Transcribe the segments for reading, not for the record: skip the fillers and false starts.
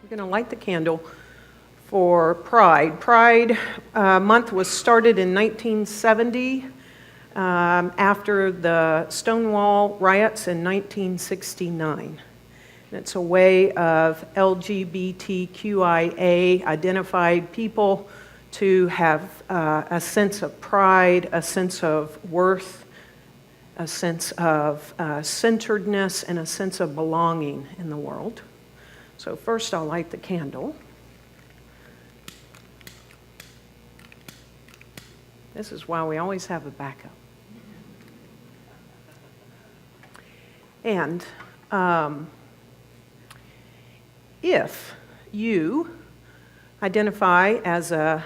We're going to light the candle for Pride. Pride Month was started in 1970 after the Stonewall riots in 1969. And it's a way of LGBTQIA identified people to have a sense of pride, a sense of worth, a sense of centeredness, and a sense of belonging in the world. So first I'll light the candle. This is why we always have a backup. And if you identify as a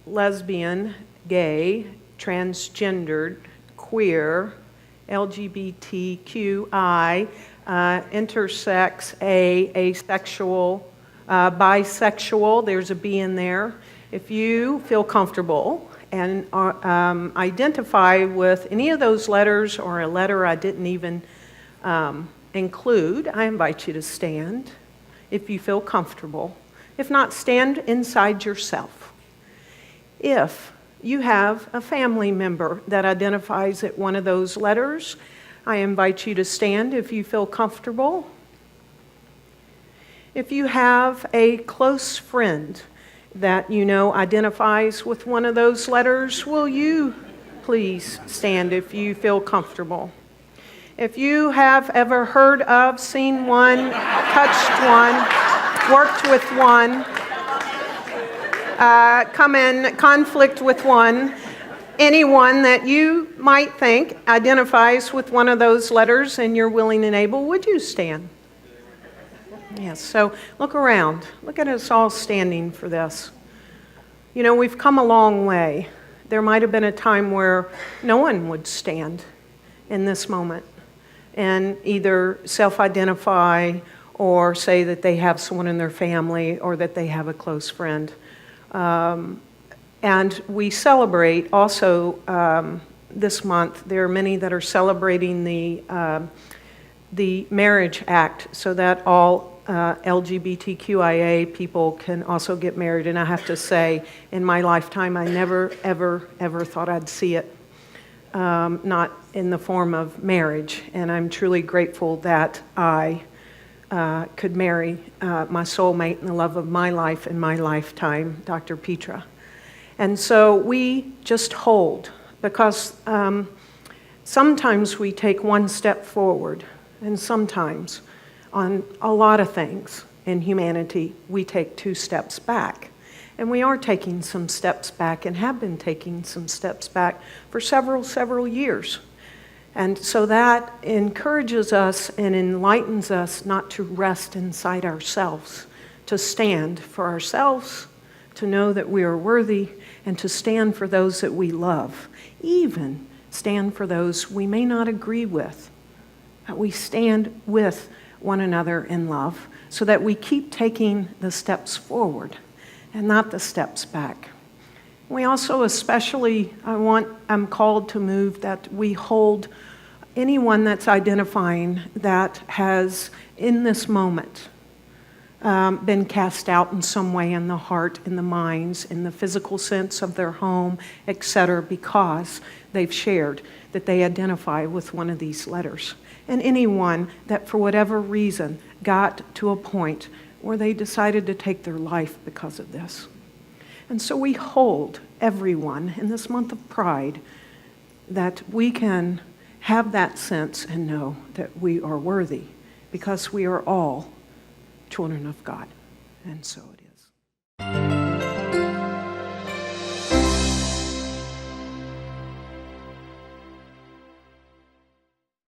lesbian, gay, transgendered, queer, LGBTQI, intersex, asexual, bisexual, there's a B in there. If you feel comfortable and identify with any of those letters or a letter I didn't even include, I invite you to stand if you feel comfortable. If not, stand inside yourself. If you have a family member that identifies at one of those letters, I invite you to stand if you feel comfortable. If you have a close friend that you know identifies with one of those letters, will you please stand if you feel comfortable? If you have ever heard of, seen one, touched one, worked with one, come in conflict with one, anyone that you might think identifies with one of those letters and you're willing and able, would you stand? Yes, so look around. Look at us all standing for this. You know, we've come a long way. There might have been a time where no one would stand in this moment and either self-identify or say that they have someone in their family or that they have a close friend. And we celebrate also this month. There are many that are celebrating the Marriage Act so that all LGBTQIA people can also get married. And I have to say, in my lifetime, I never, ever thought I'd see it, not in the form of marriage. And I'm truly grateful that I could marry my soulmate and the love of my life in my lifetime, Dr. Petra. And so we just hold, because sometimes we take one step forward, and sometimes on a lot of things in humanity, we take two steps back. And we are taking some steps back and have been taking some steps back for several years. And so that encourages us and enlightens us not to rest inside ourselves, to stand for ourselves, to know that we are worthy, and to stand for those that we love, even stand for those we may not agree with. That we stand with one another in love so that we keep taking the steps forward and not the steps back. We also especially, I'm called to move that we hold anyone that's identifying that has, in this moment, been cast out in some way in the heart, in the minds, in the physical sense of their home, etc., because they've shared that they identify with one of these letters. And anyone that for whatever reason got to a point where they decided to take their life because of this. And so we hold everyone in this month of Pride that we can have that sense and know that we are worthy because we are all children of God. And so it is.